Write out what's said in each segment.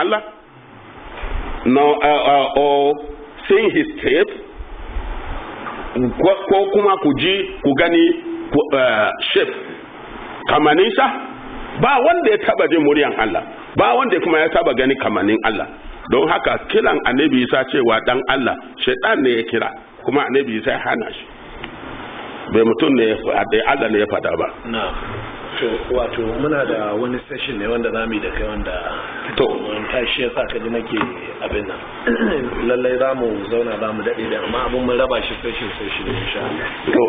Allah? No, or seeing his tape? Ko kuma ku ji ku gani shape kamaninsa? Ba wanda ya taba jin muryan Allah, ba wanda kuma ya taba gani kamanin Allah. Don haka kiran annabi Isa cewa dan Allah, shaitan ne ya kira, kuma annabi Isa ya hana shi. Bai mutum ne Allah ne ya fada ba. To wato muna da wani session ne wanda zamu yi da kai wanda to shi yasa ka ji nake abin nan lallai zamu zauna zamu dade da amma abin mun raba shi session insha Allah. To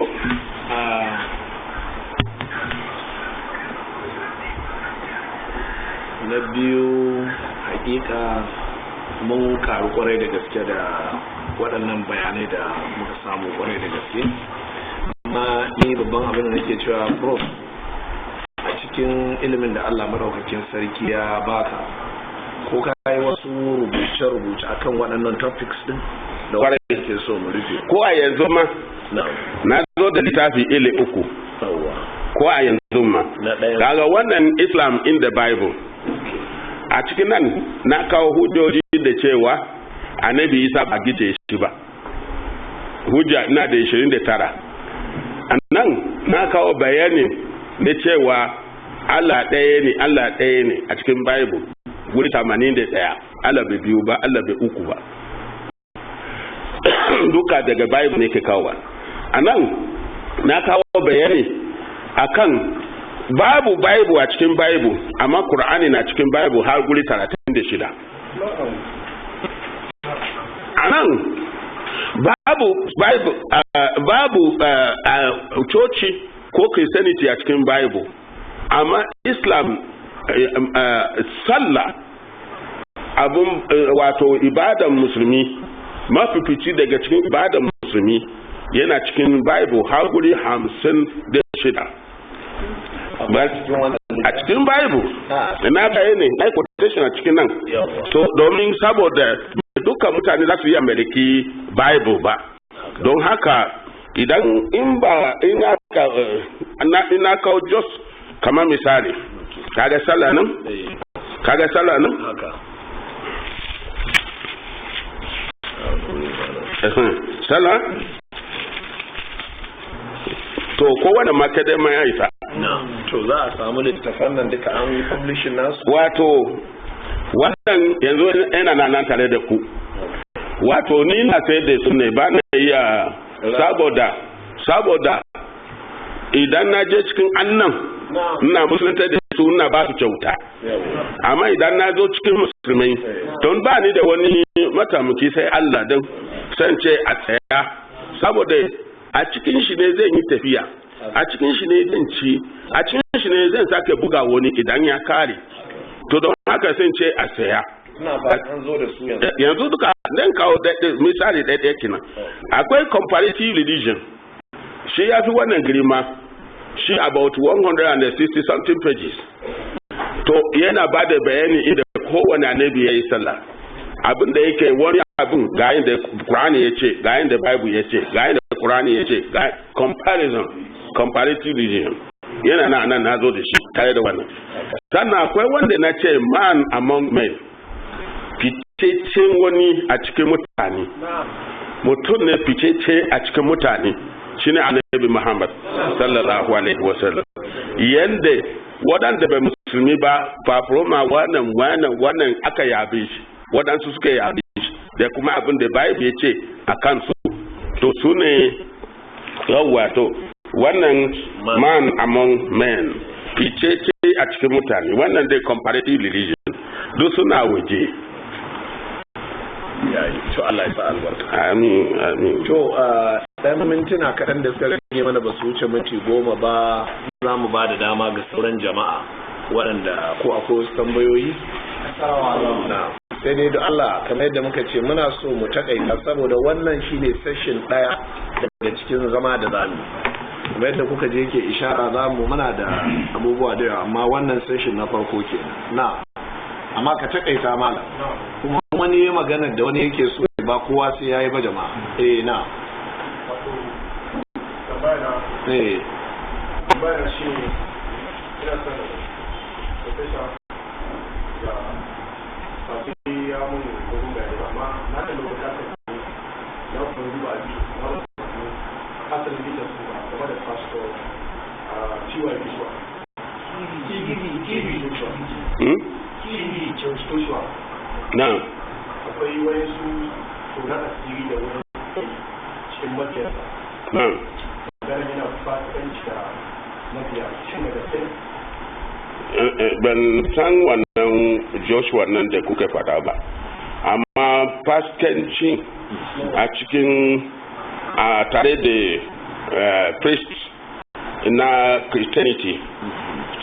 na biyu hakika mun karu kwarai da gaske da waɗannan bayanai da muka samu kwarai da gaske, amma ni babban abin da nake cewa prof a cikin ilimin da Allah madaukakin sarki ya baka ko ka yi wasu rubuce-rubuce akan waɗannan topics din da wanda ke so mu rufe ko a yanzu ma na zo da littafi ile 3 ko a yanzu ma kaga wannan Islam in the Bible a cikin nan na kawo hujjoji da cewa annabi Isa ba gice shi ba, hujja ina da 29 nan na kawo bayanin na cewa Allah ɗaya ne a cikin Bible guri 81, Allah bai biyu ba, Allah bai uku ba, duka daga Bible ne ke kawo. A nan na kawo bayani akan babu Bible a cikin Bible, amma Qur'ani na cikin Bible har guri 36. A nan babu Bible, babu coci ko Christianity a cikin Bible, amma Islam sallah abun wato ibadan musulmi mafifici daga cikin ibadan musulmi yana cikin Bible har guri 56. A cikin Bible na bayani na quotation a cikin nan, so domin saboda duka mutane za su yi ameriki Bible ba, don haka idan ina kawo just kamar misali kaga sallah nan sallah to kowane makadama ya isa to za a samu littafan nan duka an yi publishing nasu, wato wannan yanzu yana nan tare da ku, wato ni na sai da su ne ba na iya saboda idan na je cikin annan ina musulunta da su ina ba su kyauta, amma idan na zo cikin musulmai don ba ni da wani matamuki sai Allah don san ce a tsaya, saboda a cikin shi ne zai yi tafiya, a cikin shi ne zan ci, a cikin shi ne zan sake buga wani idan ya kare, to don haka sai ce a tsaya. Yanzu duka dan kawo misali ɗaya kenan. Akwai comparative religion, shi ya fi wannan girma, shi about 160 something pages. To yana ba da bayani inda kowane annabi ya yi sallah, abin da yake wani abin ga yin da Qur'ani ya ce, ga yin da Bible ya ce, ga yin da Qur'ani ya ce, comparative religion yana nan na zo da shi tare da wannan. Sannan akwai wanda na ce man among men, ficecen wani a cikin mutane, mutum ne ficece a cikin mutane, shine annabi Muhammad sallallahu alaihi wasallam. Yanda waɗanda bai musulmi ba fafroma wannan aka yabe shi, waɗansu suka yabe shi da kuma abin da Bible ya ce a kansu, to su ne yawwa to wannan man among men, ficece a cikin mutane, wannan dai comparative religion duk suna waje. To Allah ya sa albarka. Amin. To dan mintuna kaɗan da suka rage mana ba su wuce minti 10 ba, za mu ba da dama ga sauran jama'a waɗanda ko akwai wasu tambayoyi. Na sai dai da Allah kamar yadda muka ce muna so mu takaita saboda wannan shine session ɗaya daga cikin zama da zamu. Kamar yadda kuka je yake ishara muna da abubuwa da yawa, amma wannan session na farko kenan. Na amma ka takaita malam, kuma wani ya magana da wani yake so ba kowa sai yayi ba jama'a. Na tambaya shi ina son ya mun gurin gari amma na da lokacin na kuma duba ji na kasar bitan su ba game da pastor ciwon bishwa TV Joshua na akwai wani su tona asiri da wani cikin makiyarsa na ganin yana fasikanci da mafiya cikin da gaske ban san wannan Joshua nan da kuka faɗa ba amma fasikanci a cikin tare da priest na Christianity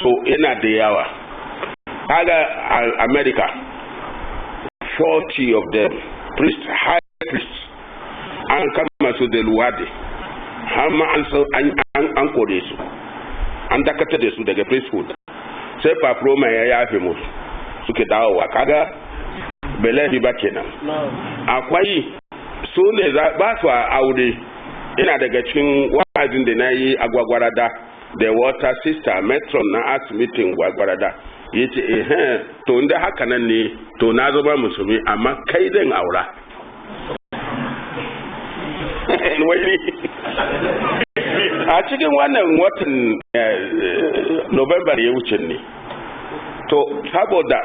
so yana da yawa kaga America 40 of them priests, high priests an kama su da luwadi har ma an kore su an dakatar da su daga priesthood sai paproma ya yafe musu suke dawowa kaga belefi ba kenan akwai su ne ba su aure ina daga cikin wa'azin da na yi a Gwagwarada da wata sister metron na art meeting Gwagwarada ya ce to inda haka nan ne to na zama musulmi amma kai zan aura a cikin wannan watan November ya wuce ne to saboda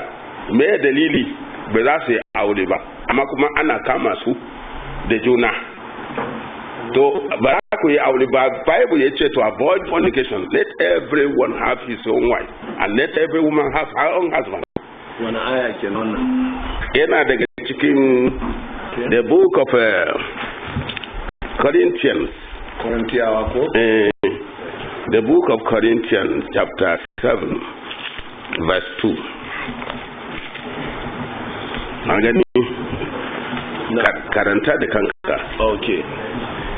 me dalili ba za su yi aure ba amma kuma ana kama su da juna to ba za ku yi aure ba Bible ya ce to avoid fornication, let everyone have his own wife and let every woman have her own husband. Wani aya ke nuna? Yana daga cikin the book of Corinthians. Korintiyawa ko? The book of Corinthians chapter 7 verse 2. Magani karanta da kanka. Okay.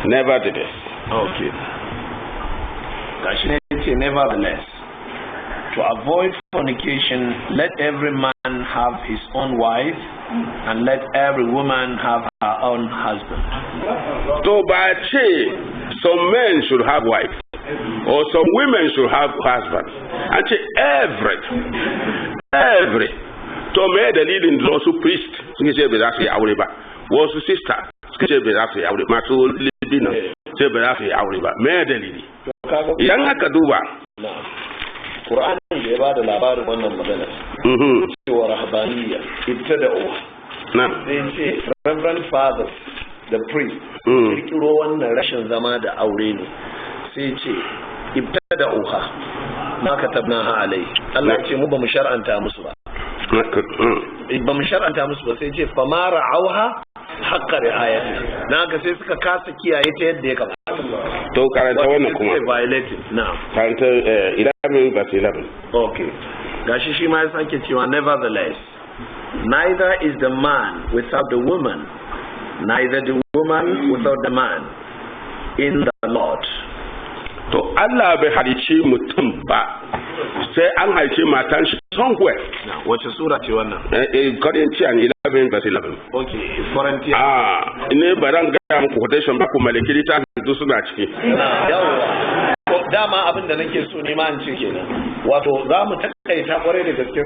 Nevertheless. Okay. Gashi ne ce nevertheless. To avoid fornication, let every man have his own wife, and let every woman have her own husband. So by say some men should have wives, or some women should have husbands. And say every. To me dalilin da wasu priest suke ce ba za su yi aure ba, wasu sister suke ce ba za su yi aure, masu libina ce ba za su yi aure ba. Me dalili? Idan aka duba. Qur'an da ya bada labarin wannan magana. Cewa rahabaniya ibtada'u. Sai ce Reverend Father the priest kirkiro wannan rashin zama da aure ne. Sai ce ibtada'uha ma katabnaha alai. Allah ce mu ba mu shar'anta musu ba. Ba mu shar'anta musu ba sai ce famara auha haqqa ri'ayati. Naga sai suka kasa kiyaye ta yadda ya kamata. To karanta wannan kuma. Violated. Na'am. Karanta 11 verse 11. Okay. Gashi shi ma ya sake cewa nevertheless, neither is the man without the woman, neither the woman without the man in the Lord. To Allah bai halice mutum ba sai an halice matan shi somewhere. Wace sura ce wannan? Corinthians 11 verse 11. Okay, Corinthians. Ne baran ga muku quotation ba ku maliki ta duk suna ciki. Yawa. Dama abin da nake so ne ma an ce kenan. Wato za mu takaita kwarai da gaske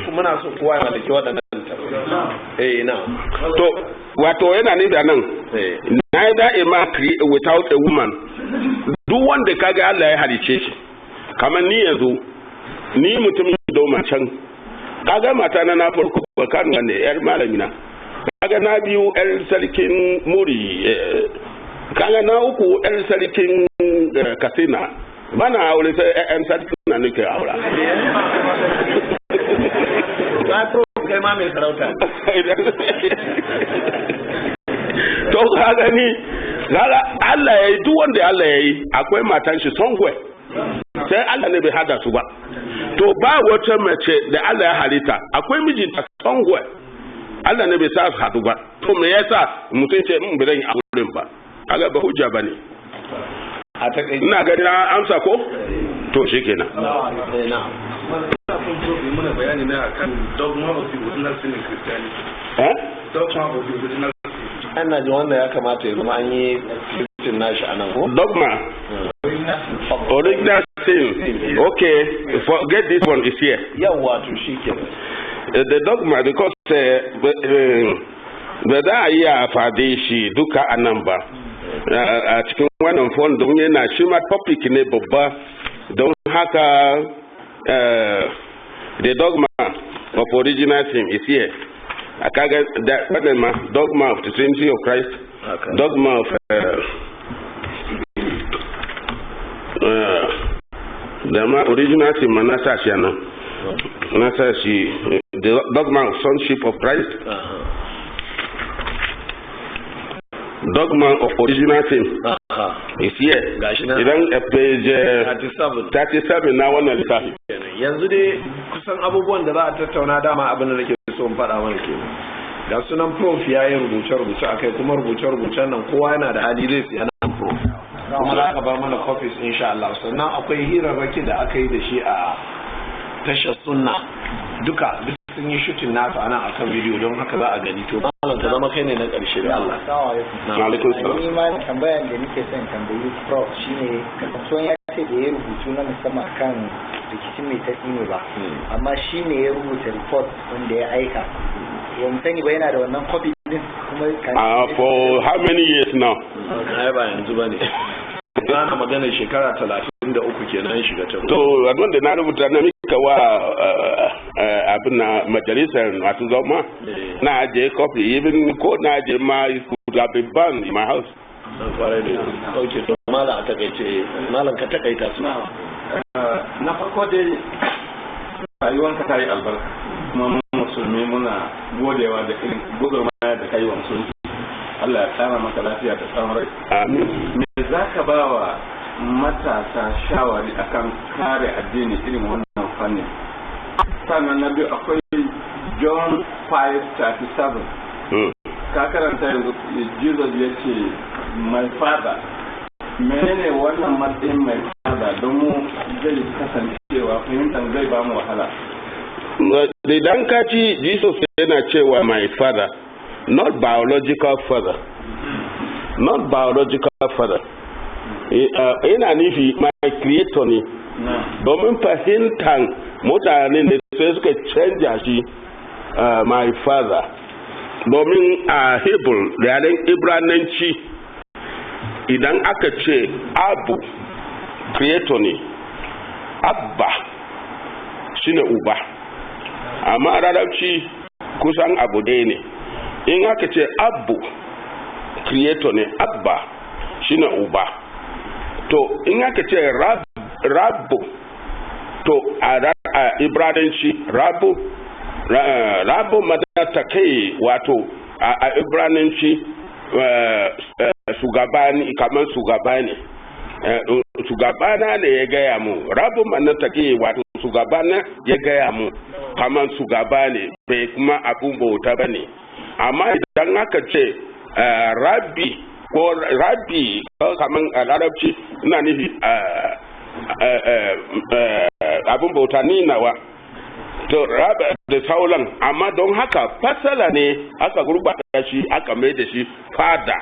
kuma muna so kowa ya malaki waɗannan na. To wato yana ne da nan. Neither a man create without a woman. Duk wanda kaga Allah ya halice shi kamar ni yanzu ni mutumin da can kaga mata na farko bakan wanda yar malami na kaga na biyu yar sarkin muri kaga na uku yar sarkin Katsina bana aure sai yan sarkin na nake aura ba pro kai ma mai sarauta to kaga ni Allah ya yi duk wanda Allah ya yi akwai matan shi somewhere sai Allah ne bai hada su ba to ba wata mace da Allah ya halitta akwai mijinta somewhere Allah ne bai sa su hadu ba to me yasa mutum ce mun bai yi auren ba kaga ba hujja bane a takaice ina ga na amsa ko to shikenan muna bayani na kan dogma of the original sin in Christianity. Dogma of the original sin. Ana ji wanda ya kamata ya zama an yi fitin nashi a nan ko? Dogma. Original sin. Okay, forget this one is here. Yawwa to shi ke. The dogma, because ba za a iya fade shi duka a nan ba a cikin wannan fon don yana shi ma topic ne babba don haka the dogma of original sin is here. Akaga dogma of the Trinity of Christ, dogma of the original sin the dogma of sonship of Christ, dogma of original sin is here. Idan page 37 na wannan lissafi. Yanzu dai kusan abubuwan da za a tattauna dama abin da nake so in faɗa mana ke. Ga sunan prof ya yi rubuce-rubuce a kai kuma rubuce-rubucen nan kowa yana da hali zai siya nan prof. Kuma za ka bar mana copies insha Allah. Sannan akwai hirarraki da aka yi da shi a tashar sunna duka sun yi shutin nasu ana akan bidiyo don haka za a gani to malam ta zama kai ne na ƙarshe da Allah. Alaikum salam. Ni ma tambayan da nake son tambayi prof shine kasantuwan ya ce da ya rubutu na musamman kan rikicin mai tafi ne ba amma shi ne ya rubuta report wanda ya aika ya sani ba yana da wannan copy din kuma for how many years now? Ai ba yanzu bane. Ana magana shekara 33 kenan shiga ta. To wanda na rubuta na mika wa abin na majalisar masu zama na ajiye copy even ko na ajiye ma could have been banned in my house. Okay, to malam a takaice malam ka takaita su. Na farko dai rayuwanka ta yi albarka kuma musulmi muna godewa da irin gudunmaya da kai wa musulmi. Allah ya tsara maka lafiya da tsawon rai. Amin. Me za ka ba wa matasa shawari akan kare addini irin wannan fannin? Sannan na biyu akwai John 5:37. Ka karanta yanzu Jesus ya ce my father. Menene wannan matsayin my father don mu zai kasancewa fahimtar zai ba mu wahala. Idan ka ci Jesus yana cewa my father, not biological father, not biological father. Ina nufi my creator ne. Domin fahimtar mutane da sai suka canja shi my father. Domin a Hebrew, yaren Ibrananci, idan aka ce abu creator ne, abba shine uba. Amma larabci kusan abu ɗaya ne. In aka ce abu creator ne, abba shine uba. To in aka ce rabu, to a Ibrananci rabu madata kai wato a Ibrananci shugabani kamar shugabani. Shugabana ne ya gaya mu, rabu madata kai wato shugabana ya gaya mu kamar shugabani bai kuma abun bauta ba ne. Amma idan aka ce rabbi ko rabbi kamar a larabci ina nufi abin bauta ni nawa to raba da sauran amma don haka fasala ne aka gurbata shi aka mai da shi father.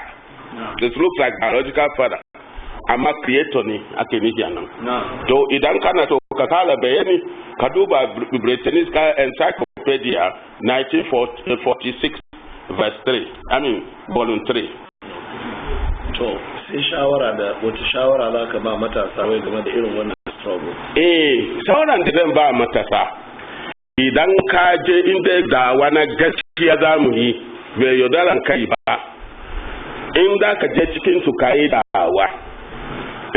This looks like biological father amma creator ne ake nufi anan. To idan kana to ka kala bayani ka duba Britannica Encyclopedia 1946 verse 3 volume 3. To sai shawara da wata shawara za ka ba matasa wai game da irin wannan struggle? Shawaran da zan ba matasa idan ka je inda da wani gaskiya za mu yi bai yaudaran kai ba, in da ka je cikin su ka yi dawa,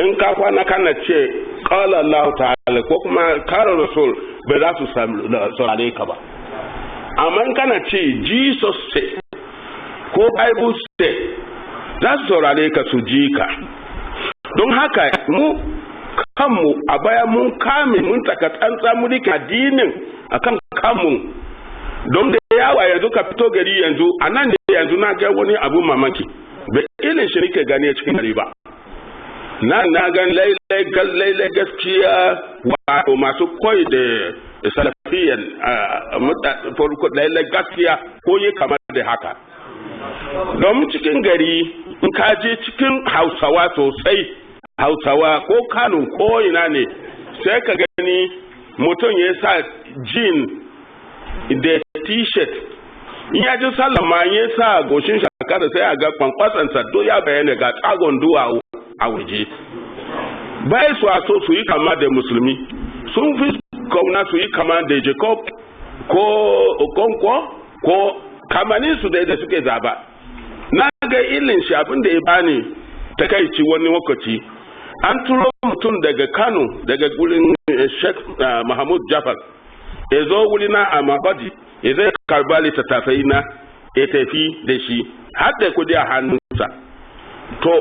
in ka kwana kana ce qala Allah ta'ala ko kuma kare rasul bai za su saurare ka ba. Amma in kana ce Jesus say ko Bible say za su saurare ka su ji ka. Don haka mu kanmu a baya mun kame mun taka tsantsa mu rike addinin akan kanmu. Don da yawa yanzu ka fito gari yanzu a nan da yanzu na ga wani abu mamaki bai ilin shi nake gani cikin gari ba. Na gan lailai gaskiya wato masu koyi da salafiyan lailai gaskiya ko yi kamar da haka. Don cikin gari in ka je cikin Hausawa sosai, Hausawa ko Kano ko ina ne sai ka gani mutum ya sa jean da t-shirt in ya ji sallama ya sa goshin shaka da sai a ga kwankwasansa do ya bayyana ga tsagon duwa a waje bai su a so su yi kama da musulmi sun fi kauna su yi kama da Jacob ko Okonkwo ko kamanin su da suke zaba na ga ilin shi abin da ya bani takaici wani lokaci an turo mutum daga Kano daga gurin Sheikh Mahmud Jafar ya zo wurina a Mabadi ya zai karba littattafai na ya tafi da shi har da kudi a hannunsa to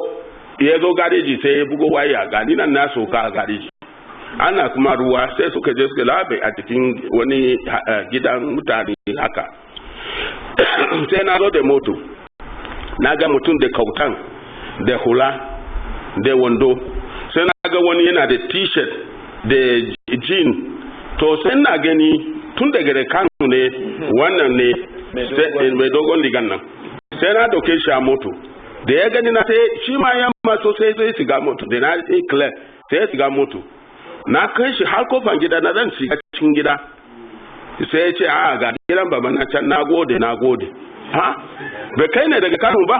ya zo gareji sai ya bugo waya gani nan na soka a gareji ana kuma ruwa sai suka je suka labe a cikin wani gidan mutane haka sai na zo da moto na ga mutum da kautan da hula da wando sai na ga wani yana da t-shirt da jean to sai na gani tun daga da Kano ne wannan ne mai dogon ligan nan sai na dauke shi a moto da ya gani na sai shi ma yamma so sai zai shiga moto da na clear sai ya shiga moto na kai shi har kofan gida na zan shiga cikin gida sai ya ce a ga gidan baba na can na gode ha bai kai ne daga Kano ba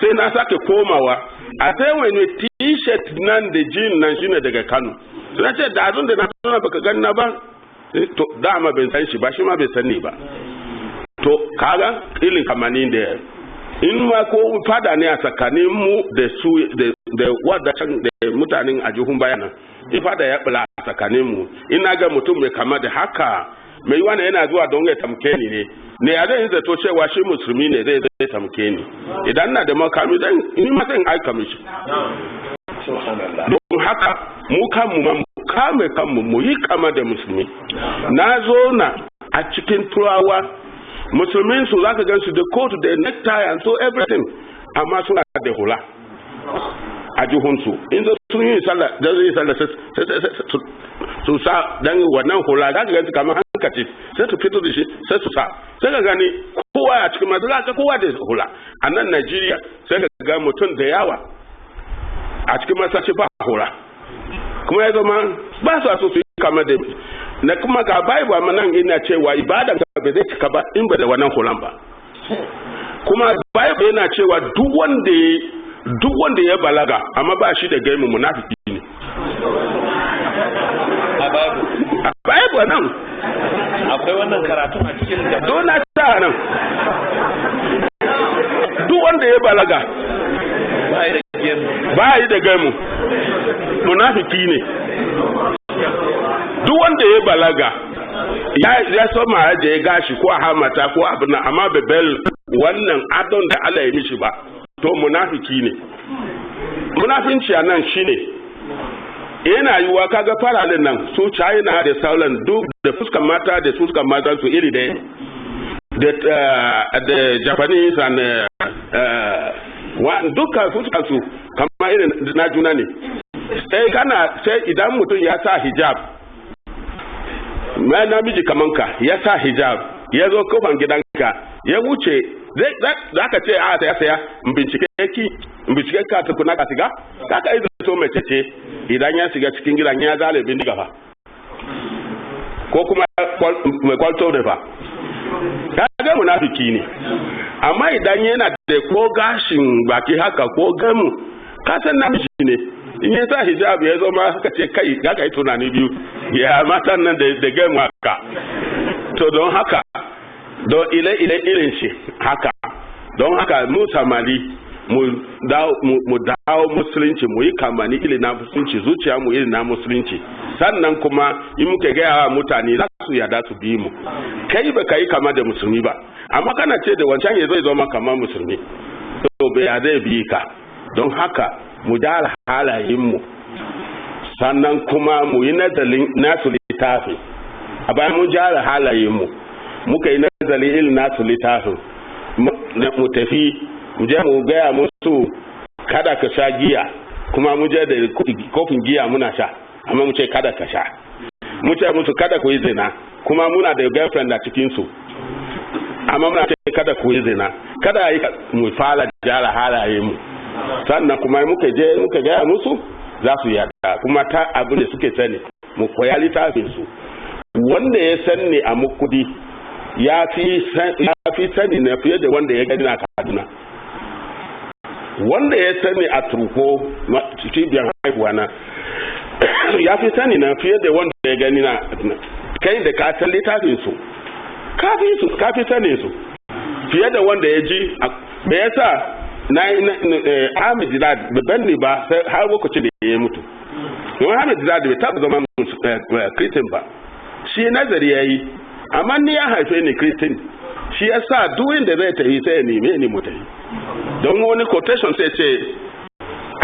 sai na sake komawa a sai wani t-shirt nan da jean nan shine daga Kano sai ce da azun da na tuna baka ganna ba to dama bai san shi ba shi ma bai sani ba to kaga ilin kamanin da in ma ko fada ne a tsakanin mu da su da wadancan da mutanen a jihun bayanan in fada ya bula a tsakanin mu ina ga mutum mai kama da haka mai wani yana zuwa don ya tamke ni ne ya zai zato cewa shi musulmi ne zai tamke ni idan na da makami dan ni ma zan aika mishi don haka mu kame kanmu mu yi kama da musulmi na zo na a cikin turawa musulmin su zaka gan su da coat da necktie and so everything amma suna da hula a jihunsu in zo sun yi sallah da zai sallah su sa dan wannan hula zaka gan su kamar hankaci sai su fito da shi sai su sa sai ka gani kowa a cikin madrasa kowa da hula a nan Najeriya sai ka ga mutum da yawa a cikin masallaci ba hula kuma ya zama ba su su yi kama da na kuma ga Bible amma nan ina cewa ibadan ka ba zai cika ba in ba da wannan hulan ba kuma Bible yana cewa duk wanda ya balaga amma ba shi da gaimu munafiki ne a Bible nan akwai wannan karatu a cikin da dona ta nan duk wanda ya balaga ba yi da gaimu munafiki ne duk wanda ya balaga ya so ma ya gashi ko a hamata ko abin nan amma bebel wannan adon da Allah ya mishi ba to munafiki ne munafinci a nan shine yana yiwuwa kaga faralin nan su China da sauran duk da fuskan mata da fuskan mata su iri da Japanese and duka fuskan su kama irin na juna ne sai idan mutum ya sa hijab mai namiji kaman ka ya sa hijab ya zo kofan gidanka ya wuce za ka ce a ta saya bincike ka tukuna ka shiga ka yi zato mai ce idan ya shiga cikin gidan ya zale bindiga fa ko kuma mai kwalto da fa ka ga munafiki ne amma idan yana da ko gashin baki haka ko gamu ka san namiji ne in ya sa hijab ya zo ma ka ce kai ga kai tunani biyu ya matan nan da gamu haka to don haka don irin shi haka don haka mu samari mu dawo musulunci mu yi kamani ili na musulunci zuciya mu ili na musulunci sannan kuma in muka gaya wa mutane za su yada su bi mu kai ba ka yi kama da musulmi ba amma kana ce da wancan ya zai zama kama musulmi to bai zai bi ka don haka mu da halayenmu sannan kuma mu yi nazarin nasu littafi a bayan mu jara halayenmu muka yi nazarin ilin nasu littafin mu tafi mu je mu gaya musu kada ka sha giya kuma mu je da kofin giya muna sha amma mu ce kada ka sha mu ce musu kada ku yi zina kuma muna da girlfriend a cikin su amma muna ce kada ku yi zina kada yi mu fara jara halayenmu sannan kuma muka gaya musu za su yada kuma ta abin da suke sani mu koya littafin su wanda ya san ne a mukudi ya fi sani na fiye da wanda ya gani na Kaduna. Wanda ya sani a Turko cibiyar haihuwa na ya fi sani na fiye da wanda ya gani na kai da ka san littafin su ka fi sani su fiye da wanda ya ji da ya sa Ahmed Dillard babban ne ba sai har lokacin da ya mutu. Don Ahmed Dillard bai taɓa zama Christian ba, shi nazari ya yi, amma ni ya haife ni Christian, shi ya sa duk inda zai tafi sai ya neme ni mu tafi. Don wani quotation sai ce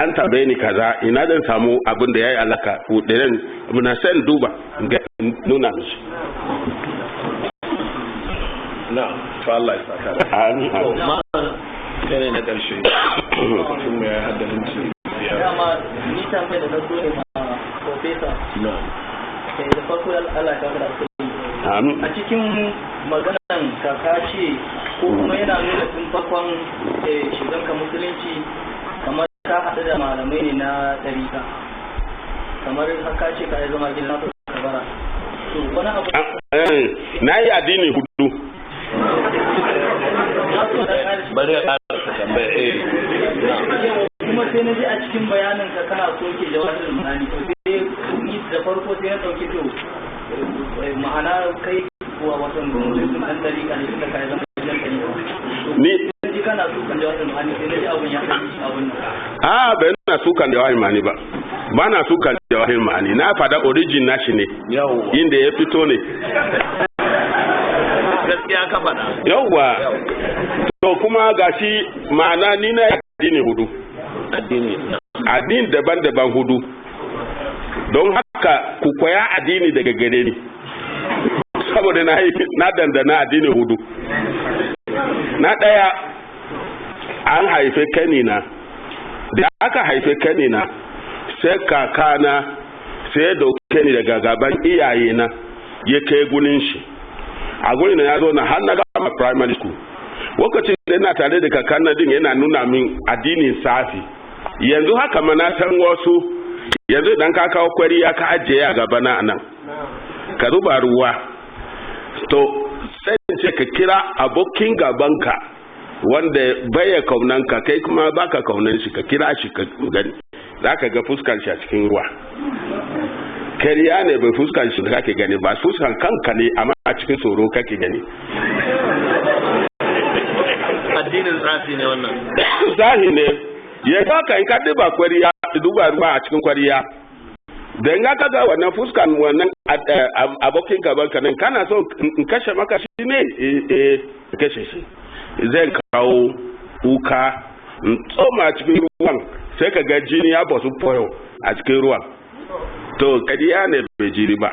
an tabe ni kaza ina zan samu abin da ya yi alaka ɗin muna sen duba nuna mishi. Na, to Allah ya saka da. Amin. Kai ne na ƙarshe. Lokacin mu ya yi haddalin ci. Dama ni tambaye da na so ne ma professor. Na. Da farko Allah ya da Amin. a cikin maganan kaka ce ko kuma yana nuna tun farkon shiganka musulunci kamar ka haɗu da malamai ne na ɗarika kamar haka ce ka yi zama gina kabara to wani abu na yi addini hudu. Bari a tambaya kuma sai na ji a cikin bayanin ka kana soke jawabin munani to sai ni da farko sai na ɗauki to ma'ana kai kuwa watan gwamnati sun ɗan ɗarika ne suka kai zama gidan ɗarika ni ji kana sukan jawabin munani sai na ji abun ya kai abun nan Bai na sukan jawabin munani ba na sukan jawabin munani na fada origin nashi ne inda ya fito ne gaskiya ka faɗa yawwa to kuma gashi ma'ana ni na addini hudu addini daban-daban hudu don haka ku koya addini daga gare ni saboda na dandana addini hudu. Na ɗaya an haife kanina da aka haife kanina sai kakana sai ya dauke ni daga gaban iyayena ya kai gunin shi a gurin ya zo na har na gama primary school lokacin da ina tare da kakana din yana nuna min addinin safi yanzu haka ma na san wasu yanzu idan ka kawo kwariya ka ajiye a gaba na nan ka zuba ruwa to sai ce ka kira abokin gabanka wanda baya kaunanka kai kuma baka kaunan shi ka kira shi ka gani za ka ga fuskar shi a cikin ruwa kariya ne bai fuskar shi da kake gani ba fuskar kanka ne amma a cikin tsoro kake gani addinin tsafi ne wannan zahi ne ya baka in ka duba ruwa a cikin kwariya da in ka ga wannan fuskan wannan abokin gaban ka nan kana so in kashe maka shi ne kashe shi zai kawo kuka in tsoma cikin ruwan sai ka ga jini ya basu foyo a cikin ruwan to kadiya ne bai jiri ba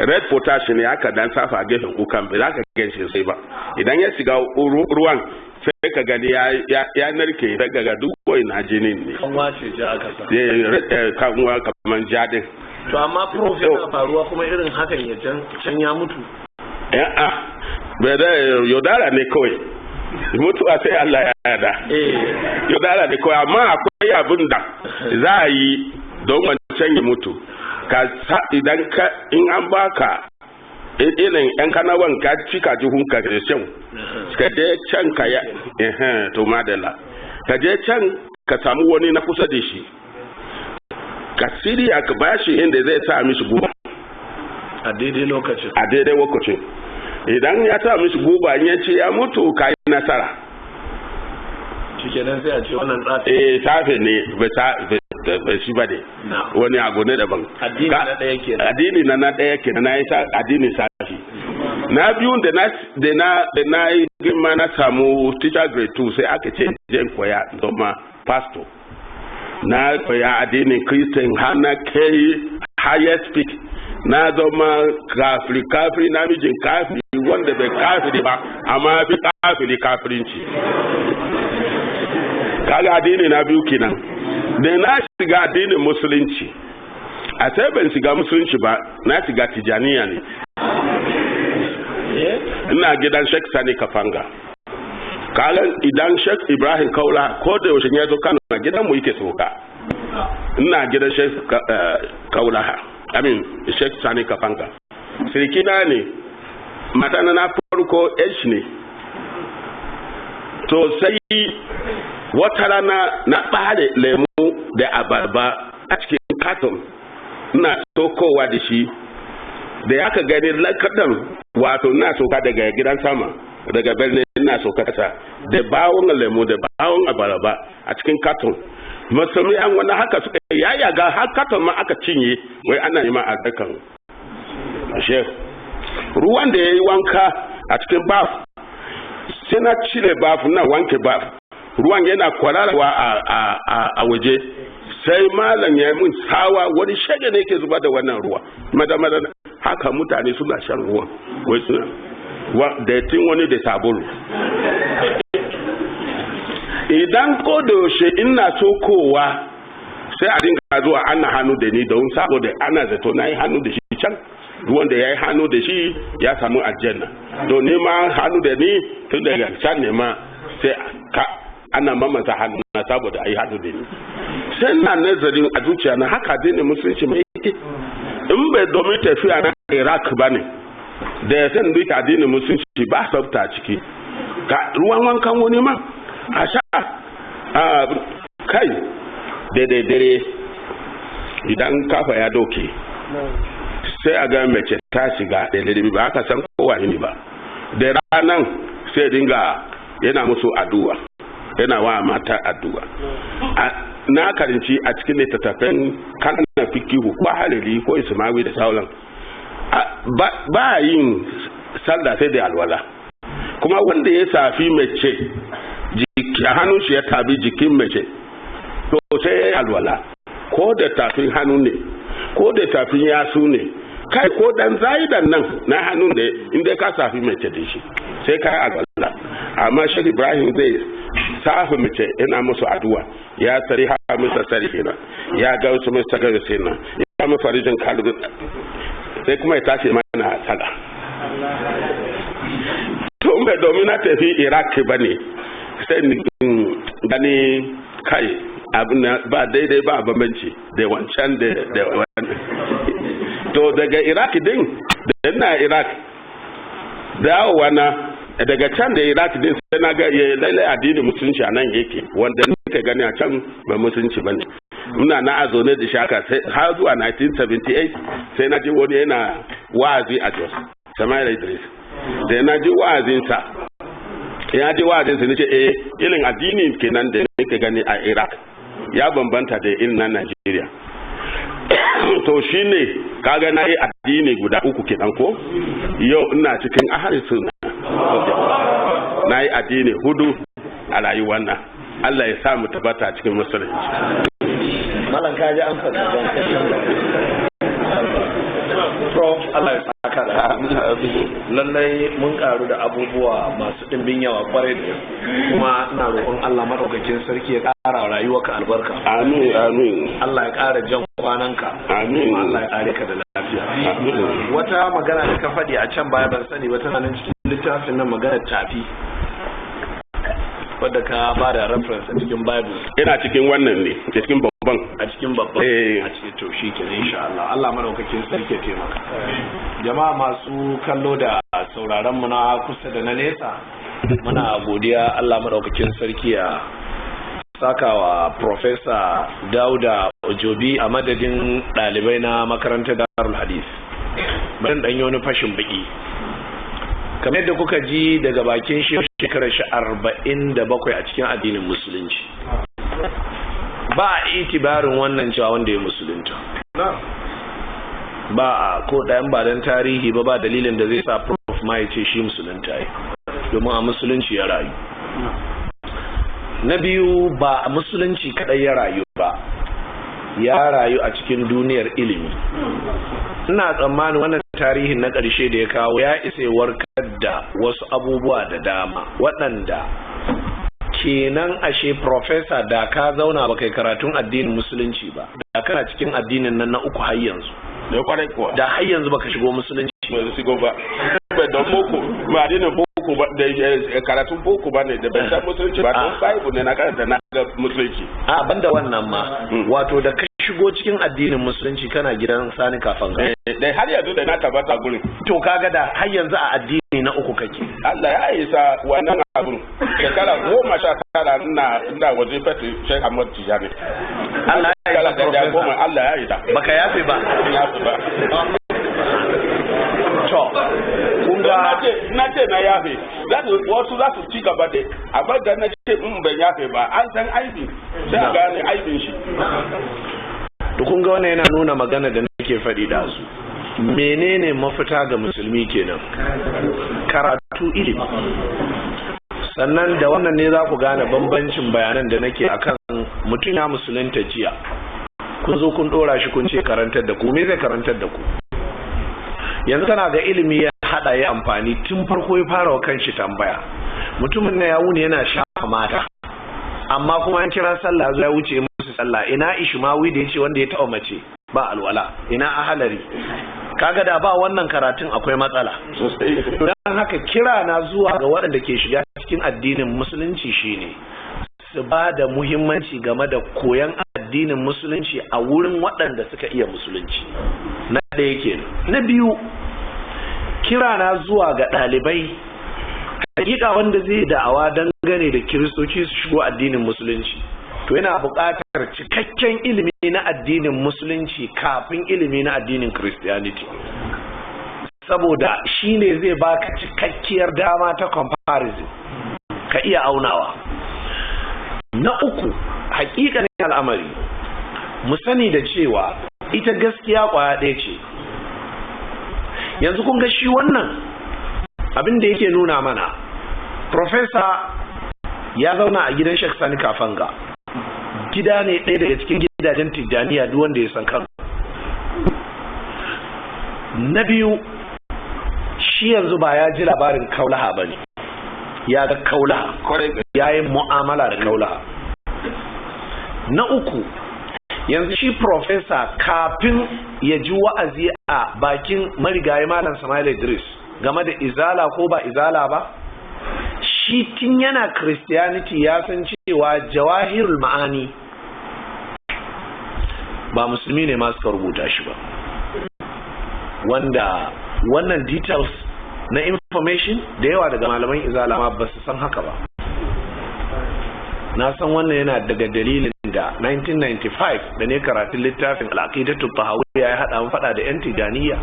red potassium ne aka dan safa a gefen kukan bai za ka gan shi sai ba idan ya shiga ruwan sai ka gani ya narke daga duk kawai na jini ne kan washe ji aka sa kanwa kaman jadin to amma prof yana faruwa kuma irin hakan ya can ya mutu bai da yaudara ne kawai mutuwa sai Allah ya yarda yaudara ne kawai amma akwai abin da za a yi don wancan ya mutu idan in an baka irin yan kanawan ka cika jihun ka da shan ka je can ka ya to madalla ka je can ka samu wani na kusa da shi ka siriya ka bashi inda zai sa mishi guba a daidai lokacin idan ya sa mishi guba in ya ce ya mutu ka yi nasara shikenan sai a ce wannan tsafi tafe ne bai shi ba ne wani abu ne daban addini na ɗaya kenan na yi addini safi na biyu da na yi girma na samu teacher grade 2 sai aka ce jen koya zama pastor na koya addinin christian har na kai highest peak na zama kafiri namijin kafiri wanda bai kafiri ba amma fi kafirinci kaga addini na biyu kenan da na shiga addinin musulunci a sai ban shiga musulunci ba na shiga tijaniya ne ina gidan Sheikh Sani Kafanga kaga idan Sheikh Ibrahim Kaula ko da yaushe ya zo Kano na gidan mu yake soka ina gidan Sheikh Kaula Sheikh Sani Kafanga sirkina ne mata na farko H ne to sai wata rana na ɓare lemu da abarba a cikin katon ina sokowa da shi da ya ka gani lakadan wato ina soka daga gidan sama daga birnin ina soka kasa da bawon lemu da bawon abarba a cikin katon musulmi an wani haka suka yaga har katon ma aka cinye wai ana nema a dakan shef ruwan da ya yi wanka a cikin baf sai na cire baf na wanke baf ruwan yana kwararwa a waje sai malam ya mun sawa wani shage ne ke zuba da wannan ruwa madamada haka mutane suna shan ruwan wai suna da tin wani da sabulu idan ko da yaushe ina so kowa sai a dinga zuwa ana hannu da ni don saboda ana zato na yi hannu da shi can wanda ya yi hannu da shi ya samu aljanna to ne ma hannu da ni tun daga can ne ma sai ana mamasa hannu na saboda a yi hannu da ni sai na nazarin a zuciya na haka dinin musulunci mai yake in bai domin tafiya na iraq ba ne da ya san duka addinin musulunci ba sabta ciki ga ruwan wankan wani ma a sha kai daidai idan kafa ya doke sai a ga mace ta shiga daidai ba aka san kowa ne ba da ranan sai dinga yana musu addu'a yana wa mata addu'a na karanci a cikin littattafan kanan fikihu ko halili ko ismawi da sauran ba yin sallah sai da alwala kuma wanda ya safi mace hannun shi ya tabi jikin mace to sai ya alwala ko da tafin hannu ne ko da tafin yasu ne kai ko dan zaidan nan na hannun da inda ka safi mace da shi sai kai alwala amma shi Ibrahim zai safi mace yana musu addu'a ya sari ha musa sarihina ya ga su musa garisina ya mu farijin kalbi sai kuma ya tashi mana sada to me domin na tafi Iraq bane sai ni gani kai abin ba daidai ba bambanci da wancan da wannan to daga Iraq din da na Iraq dawowa na daga can da Iraq din sai na ga lalle addinin musulunci anan yake wanda nake gani a can ba musulunci bane muna na azo ne da shaka sai har zuwa 1978 sai na ji wani yana wa'azi a Jos Sama'il Idris da na ji wa'azinsa ya ji wa'azinsa ne ce ilin addini kenan da nake gani a Iraq ya bambanta da ilin na Najeriya to shine kaga na yi addini guda uku kenan ko yau ina cikin ahli sunna na yi addini hudu a rayuwar nan Allah ya sa mu tabbata cikin musulunci malam ka ji an faɗa Prof Allah ya saka da lallai mun karu da abubuwa masu ɗimbin yawa kwarai da kuma ina roƙon Allah madaukakin sarki ya ƙara rayuwarka albarka amin amin Allah ya ƙara jan kwananka amin Allah ya ƙare ka da lafiya wata magana da ka faɗi a can baya ban sani ba tana nan cikin littafin nan magana tafi wadda ka ba da reference a cikin Bible ina cikin wannan ne cikin babban a cikin babban a cikin to shi ke insha Allah Allah madaukakin sarki ya taimaka jama'a masu kallo da sauraron mu na kusa da na nesa muna godiya Allah madaukakin sarki ya sakawa Professor Dauda Ojobi a madadin dalibai na makarantar Darul Hadith ban dan yi wani fashin baki kamar yadda kuka ji daga bakin shi shekarar shi 47 a cikin addinin musulunci ba a itibarin wannan cewa wanda ya musulunta ba a ko ɗayan ba don tarihi ba dalilin da zai sa prof ma ya ce shi musulunta ya domin a musulunci ya rayu na biyu ba a musulunci kaɗai ya rayu ba ya rayu a cikin duniyar ilimi ina tsammanin wannan tarihin na ƙarshe da ya kawo ya isa warkar da wasu abubuwa da dama waɗanda kenan ashe professor da ka zauna ba kai karatun addinin musulunci ba da kana cikin addinin nan na uku har yanzu da har yanzu baka shigo musulunci ba shigo ba don boko ba addinin boko ba da karatun boko ba ne da ban san musulunci ba don bible ne na karanta na ga musulunci a banda wannan ma wato da ka shigo cikin addinin musulunci kana gidan Sani Kafanga dai har yanzu da na tabbata gurin to kaga da har yanzu a addini na uku kake Allah ya isa wannan abun shekara 19 ina wazifati Sheikh Ahmad Tijani Allah ya isa professor Allah ya isa baka yafe ba to kun ga na ce na yafe wasu za su ci gaba da abin da na ce ban yafe ba an san aibi sai a gane aibin shi to kun ga wannan yana nuna magana da nake faɗi da su menene mafita ga musulmi kenan karatu ilimi sannan da wannan ne za ku gane bambancin bayanan da nake akan mutum ya musulunta jiya kun zo kun dora shi kun ce karantar da ku me zai karantar da ku yanzu kana ga ilimi ya hada ya amfani tun farko ya fara wa kanshi tambaya mutumin na ya wuni yana shafa mata amma kuma an kira sallah ya wuce musu sallah ina ishmawi da yace wanda ya taɓa mace ba alwala ina ahalari kaga da ba wannan karatun akwai matsala don haka kira na zuwa ga waɗanda ke shiga cikin addinin musulunci shine su ba da muhimmanci game da koyan addinin musulunci a wurin waɗanda suka iya musulunci na ɗaya kenan na biyu kira na zuwa ga ɗalibai hakika wanda zai da'awa dangane da kiristoci su shigo addinin musulunci to yana buƙatar cikakken ilimi na addinin musulunci kafin ilimi na addinin Christianity saboda shine zai baka cikakkiyar dama ta comparison ka iya aunawa. Na uku hakikanin al'amari mu sani da cewa ita gaskiya kwaya ɗaya ce. Yanzu kun ga shi wannan abin da yake nuna mana Professor ya zauna a gidan Sheikh Sani Kafanga, gida ne ɗaya daga cikin gidajen Tijjaniya duk wanda ya san Kano. Na biyu shi yanzu ba ya ji labarin Kaulaha bane, ya ga Kaulaha, ya yi mu'amala da Kaulaha. Na uku yanzu shi Professor kafin ya ji wa'azi a bakin marigayi Malam Sama'il Idris game da izala ko ba izala ba, shi tun yana Christianity ya san cewa Jawahirul Ma'ani ba musulmi ne masu rubuta shi ba, wanda wannan details na information da yawa daga malaman izala ma ba su san haka ba. Na san wannan yana daga dalilin da 1995 da ne karatun littafin al'aqidatu tahawiyya ya hada mun fada da yan Tijaniya,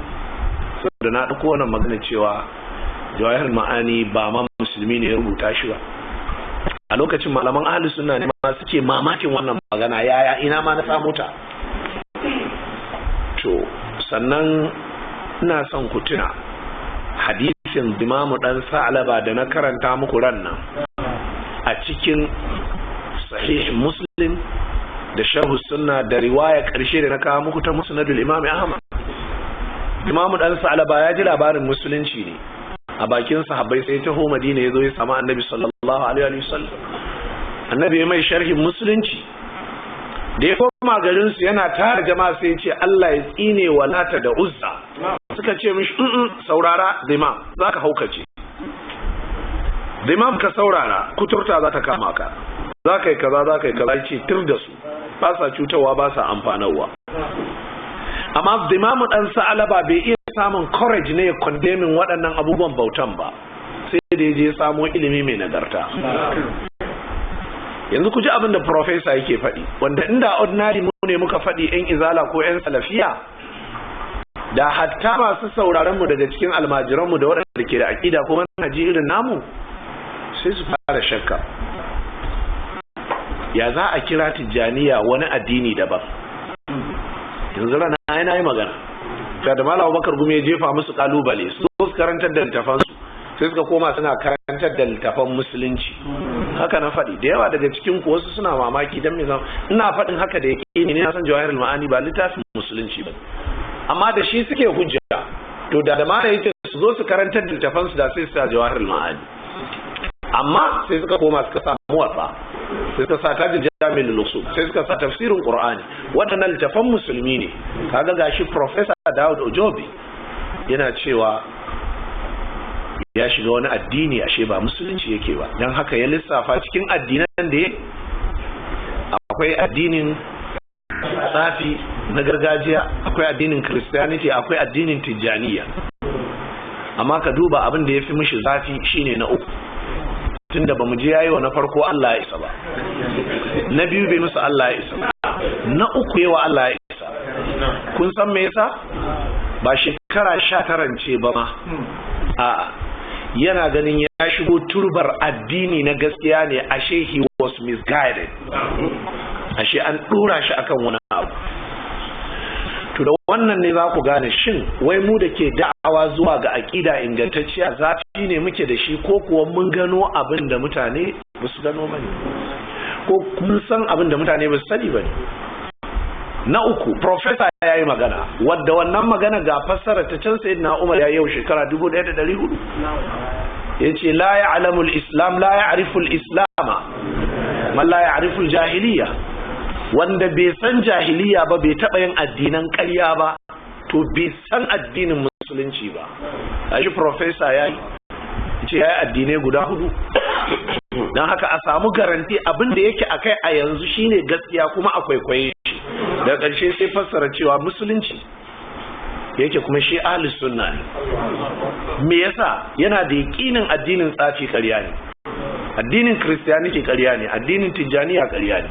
saboda na dauko wannan magana cewa Jawahirul Ma'ani ba ma musulmi ne ya rubuta shi ba. A lokacin malaman ahli sunna ne ma suke mamakin wannan magana, yaya ina ma na samu ta. To sannan ina son ku tuna hadisin Imam dan Sa'laba da na karanta muku ran nan a cikin Sahih Muslim da Sharh Sunna da riwaya karshe da na kawo muku ta Musnadul Imam Ahmad. Imam dan Sa'laba ya ji labarin musulunci ne a bakin sahabbai, sai ta ho Madina yazo ya samu Annabi sallallahu alaihi wasallam. Annabi ya mai sharhin musulunci, da ya koma garin su yana tare jama'a sai ya ce Allah ya tsine wa Lata da Uzza. Suka ce mishi saurara Imam, zaka haukace. Imam ka saurara, kuturta za ta kama ka, za ka yi kaza za ka yi kaza, ce tir da su, ba sa cutarwa ba sa amfanarwa. Amma Imam dan Sa'laba bai iya samun courage ne ya condemning waɗannan abubuwan bautan ba, sai da ya je samo ilimi mai nagarta. Yanzu ku ji abin da professor yake faɗi, wanda inda ordinary mu ne muka faɗi 'yan izala ko 'yan salafiya, da hatta masu sauraron mu daga cikin almajiran mu da waɗanda ke da aƙida ko manhaji irin namu sai su fara shakka. Ya za a kira Tijjaniya wani addini daban? Yanzu rana yana yi magana ta da Malam Abubakar Gumi ya jefa musu kalubale su karantar da littafan su, sai suka koma suna karantar da littafan musulunci. Haka na faɗi da yawa daga cikin ku wasu suna mamaki dan me zan ina faɗin haka da yake ne na san Jawahirul Ma'ani ba littafin musulunci ba, amma da shi suke hujja. To da mana yake su zo su karantar da littafan su da sai su sa Jawahirul Ma'ani, amma sai suka koma suka sa muwatta, sai suka sa tajid jami'ul usul, sai suka sa tafsirin Qur'ani. Waɗannan littafan musulmi ne. Kaga gashi Professor Dawud Ojobi yana cewa ya shiga wani addini ashe ba musulunci yake ba, dan haka ya lissafa cikin addinan da akwai addinin tsafi na gargajiya, akwai addinin Christianity, akwai addinin Tijjaniya. Amma ka duba abin da ya fi mishi zafi shine na uku, tunda ba mu je yayi wa na farko Allah ya isa ba, na biyu bai musu Allah ya isa ba, na uku yawa Allah ya isa. Kun san me yasa? Ba shekara 19 ce ba ma, a'a, yana ganin ya shigo turbar addini na gaskiya ne, ashe he was misguided, ashe an dora shi akan wani abu. To da wannan ne za ku gane shin wai mu da ke da'awa zuwa ga aƙida ingantacciya zafi ne muke da shi, ko kuwa mun gano abin da mutane ba su gano bane, ko mun san abin da mutane ba su sani bane. Na uku, professor ya yi magana, wadda wannan magana ga fassara ta can sayyidina Umar ya yau shekara 1400, yace la ya'lamu al-islam la ya'rifu al-islam man la ya'rifu al-jahiliya. Wanda bai san jahiliya ba, bai taɓa yin addinan ƙarya ba, to bai san addinin musulunci ba. Ashi professor ya ce ya yi addinai guda 4, don haka a samu garanti abin da yake akai a yanzu shine gaskiya, kuma akwai kwaye shi. Da ƙarshe sai fassara cewa musulunci yake kuma shi ahlus sunna ne. Me yasa? Yana da yaƙinin addinin tsafi ƙarya ne, addinin Christianity ƙarya ne, addinin Tijjaniya ƙarya ne.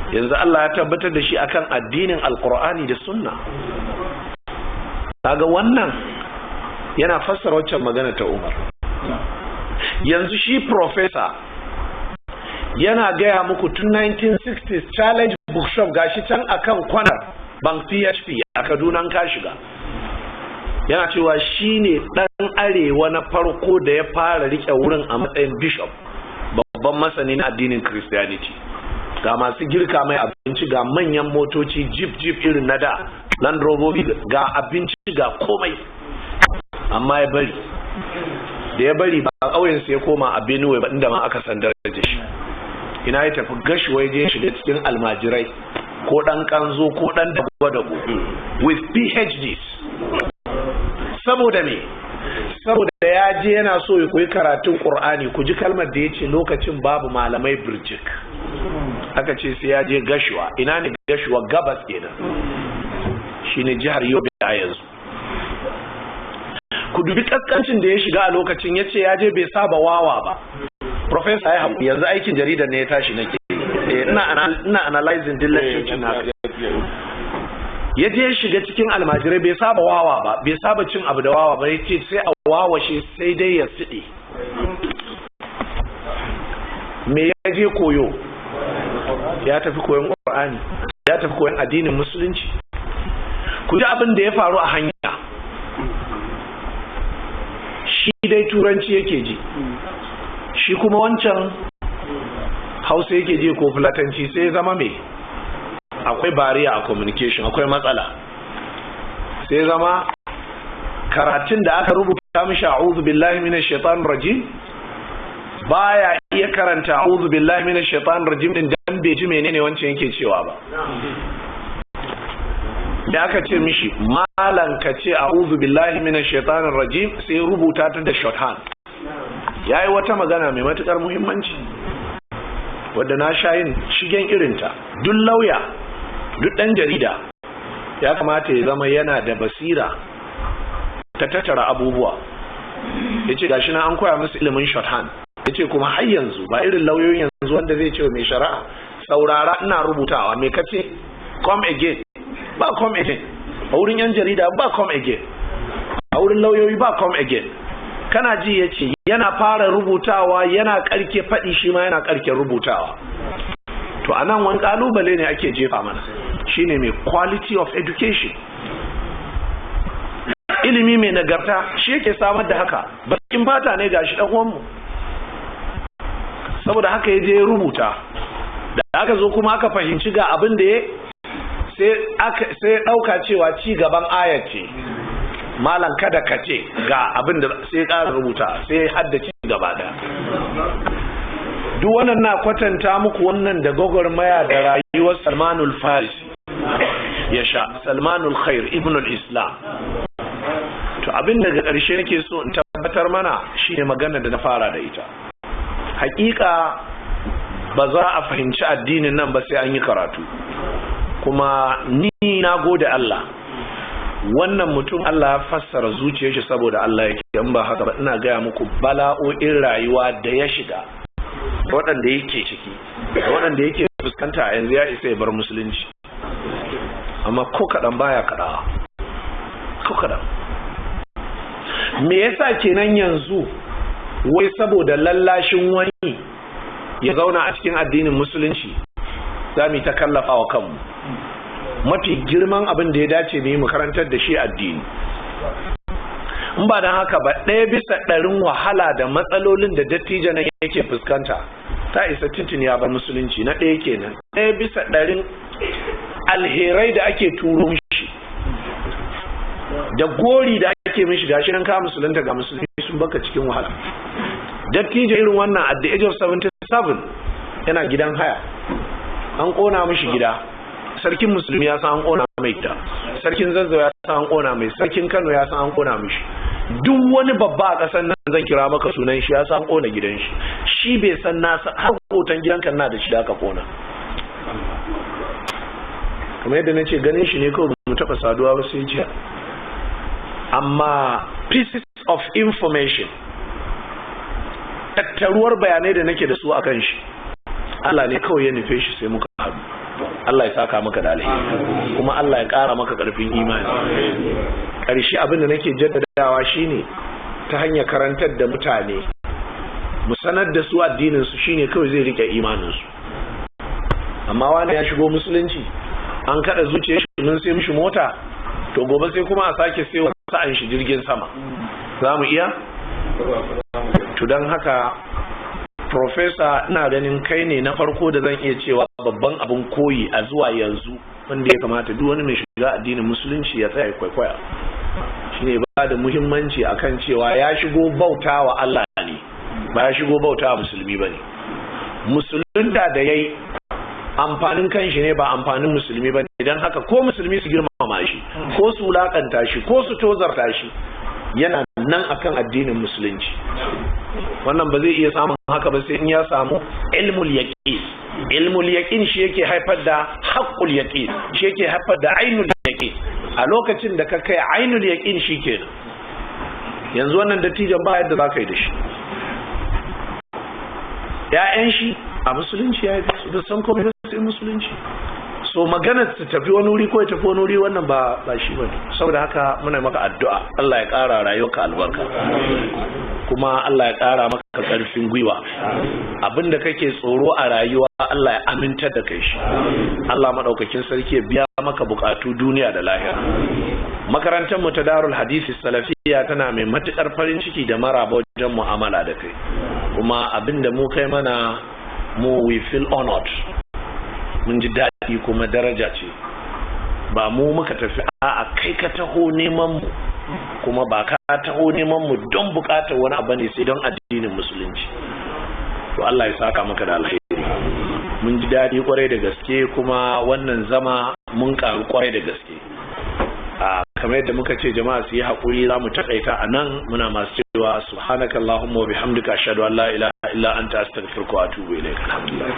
Yanzu Allah ya tabbatar da shi akan addinin Alƙur'ani da sunna. Kaga wannan yana fassara waccan magana ta Umar. Yanzu shi professor yana gaya muku tun 1960s challenge bookshop gashi can akan kwanar bank PHP a Kaduna ka shiga, yana cewa shine dan arewa na farko da ya fara rike wurin a matsayin bishop, babban masani na addinin Christianity. Ga masu girka mai abinci, ga manyan motoci jeep irin na da, Land Rover, ga abinci ga komai, amma ya bari. Da ya bari ba ƙauyensu ya koma a Benue ba, inda ma aka san darajar shi. Ina ya tafi Gashuwa, ya je shiga cikin almajirai ko dan kanzo ko dan dago with PhDs. Saboda me? Saboda ya je yana so ya koyi karatun Qur'ani. Ku ji kalmar da yace lokacin babu malamai birjik, aka ce sai ya je Gashuwa. Ina ne Gashuwa? Gabas kenan, shine jihar Yobe a yanzu. Ku dubi kaskancin da ya shiga a lokacin, yace ya je bai saba wawa ba. Professor ya haƙu, yanzu aikin jarida ne ya tashi nake, ina analyzing dillacin haka. Ya je shiga cikin almajirai, bai saba wawa ba, bai saba cin abu da wawa ba, ya ce sai a wawa shi sai dai ya siɗe. Me ya je koyo? Ya tafi koyon Qur'ani, ya tafi koyon addinin musulunci. Ku ji abin da ya faru a hanya. Shi dai turanci yake ji, shi kuma wancan Hausa yake ji ko Fulatanci, sai zama me? Akwai barrier a communication, akwai matsala. Sai zama karatun da aka rubuta mishi a'udhu billahi minash shaitanir rajim baya iya karanta a'udhu billahi minash shaitanir rajim din dan bai ji menene wancan yake cewa ba. Da aka ce mishi malan ka ce a'udhu billahi minash shaitanir rajim, sai rubuta ta da shorthand. Yayi wata magana mai matukar muhimmanci wadda na sha yin shigen irinta. Duk lauya, duk dan jarida ya kamata ya zama yana da basira ta tattara abubuwa. Yace gashi na an koya musu ilimin shorthand, yace kuma har yanzu ba irin lauyoyin yanzu wanda zai ce mai shari'a saurara ina rubutawa, me kace? Come again. Ba come again. A wurin yan jarida ba come again, a wurin lauyoyi ba come again. Kana ji yace yana fara rubutawa yana karke fadi, shi ma yana karke rubutawa. To anan wani kalubale ne ake jefa mana, shine mai quality of education. Ilimi mai nagarta shi yake samar da haka. Bakin fata ne gashi dan uwan mu, saboda haka yaje ya rubuta. Da aka zo kuma aka fahimci ga abin da ya sai dauka cewa ci gaban ayat ce. Malam kada ka ce ga abin da sai ƙara rubuta, sai haddace gaba da. Duk wannan na kwatanta muku wannan da gwagwarmaya da rayuwar Salmanul Farisi ya sha, Salmanul Khair ibn al-Islam. To abin daga ƙarshe nake so in tabbatar mana shine magana da na fara da ita. Hakika ba za a fahimci addinin nan ba sai an yi karatu. kuma ni na gode Allah, wannan mutum Allah ya fassara zuciyar shi saboda Allah yake, in ba haka ba ina gaya muku bala'o'in rayuwa da ya shiga, waɗanda yake ciki da waɗanda yake fuskanta a yanzu ya isa ya bar musulunci, amma ko kaɗan baya kaɗawa, ko kaɗan. Me yasa kenan yanzu wai saboda lallashin wani ya zauna a cikin addinin musulunci za mu ta kallafa wa kanmu? Mafi girman abin da ya dace mu yi mu karantar da shi addini. In ba don haka ba, 1/100 wahala da matsalolin da dattijo nan yake fuskanta ta isa tuntun ya bar musulunci. Na ɗaya kenan. 1/100 alherai da ake turo mishi da gori da ake mishi gashi nan ka musulunta ga musulmi sun baka cikin wahala. Dattijo irin wannan at the age of 77 yana gidan haya, an kona mishi gida. Sarkin musulmi ya san an kona mai gida, sarkin Zazzau ya san an kona mai, sarkin Kano ya san an kona mishi, duk wani babba a ƙasar nan zan kira maka sunan shi ya san an kona gidan shi. Shi bai san nasa har hoton gidan kan na da shi da aka kona. Kamar yadda nace ganin shi ne kawai mu taɓa saduwa ba sai jiya. Amma pieces of information, tattaruwar bayanai da nake da su akan shi, Allah ne kawai ya nufe shi sai muka haɗu. Allah ya saka maka da alheri, kuma Allah ya ƙara maka ƙarfin imani. Ƙarshe abin da nake jaddadawa shine ta hanyar karantar da mutane, mu sanar da su addinin su shine kawai zai rike imanin su. Amma wani ya shigo musulunci, an kada zuciyar shi, mun sai mishi mota, to gobe sai kuma a sake sai wa sa'an shi jirgin sama. Za mu iya? To don haka Profesa, ina ganin kai ne na farko da zan iya cewa babban abin koyi a zuwa yanzu wanda ya kamata duk wani mai shiga addinin musulunci ya tsaya kwaikwaya. Shine ba da muhimmanci akan cewa ya shigo bauta wa Allah ne, ba ya shigo bauta wa musulmi ba ne. Musulunta da yayi amfanin kanshi ne, ba amfanin musulmi ba ne. Idan haka ko musulmi su girmama shi, ko su wulakanta shi, ko su tozarta shi, yana nan akan addinin musulunci. Wannan ba zai iya samun haka ba sai in ya samu ilmul yaqin. Ilmul yaqin shi yake haifar da haqqul yaqin, shi yake haifar da ainul yaqin. A lokacin da ka kai ainul yaqin shikenan. Yanzu wannan dattijan ba yadda zaka yi da shi. Ya'yan shi a musulunci ya yi da san komai sai musulunci. So maganar ta tafi wani wuri ko ya tafi wani wuri wannan ba shi bane. Saboda haka muna maka addu'a, Allah ya ƙara rayuwarka albarka, kuma Allah ya ƙara maka ƙarfin gwiwa. Abinda kake tsoro a rayuwa Allah ya amintar da kai shi. Allah madaukakin sarki ya biya maka bukatu duniya da lahira. Makarantar mu ta Darul Hadisi Salafiyya tana mai matukar farin ciki da maraba wajen mu'amala da kai. Kuma abinda mu kai mana, mu we feel honored. Mun ji daɗi kuma daraja ce. Ba mu muka tafi, a'a kai ka taho neman mu, kuma ba ka taho neman mu don bukatar wani abu ne, sai don addinin musulunci. To Allah ya saka maka da alheri. Mun ji daɗi kwarai da gaske, kuma wannan zama mun karu kwarai da gaske. Kamar yadda muka ce jama'a su yi haƙuri, za mu taƙaita a nan, muna masu cewa subhanakallahumma wa bihamdika ashhadu an la ilaha illa anta astaghfiruka wa atubu ilaik. Alhamdulillah.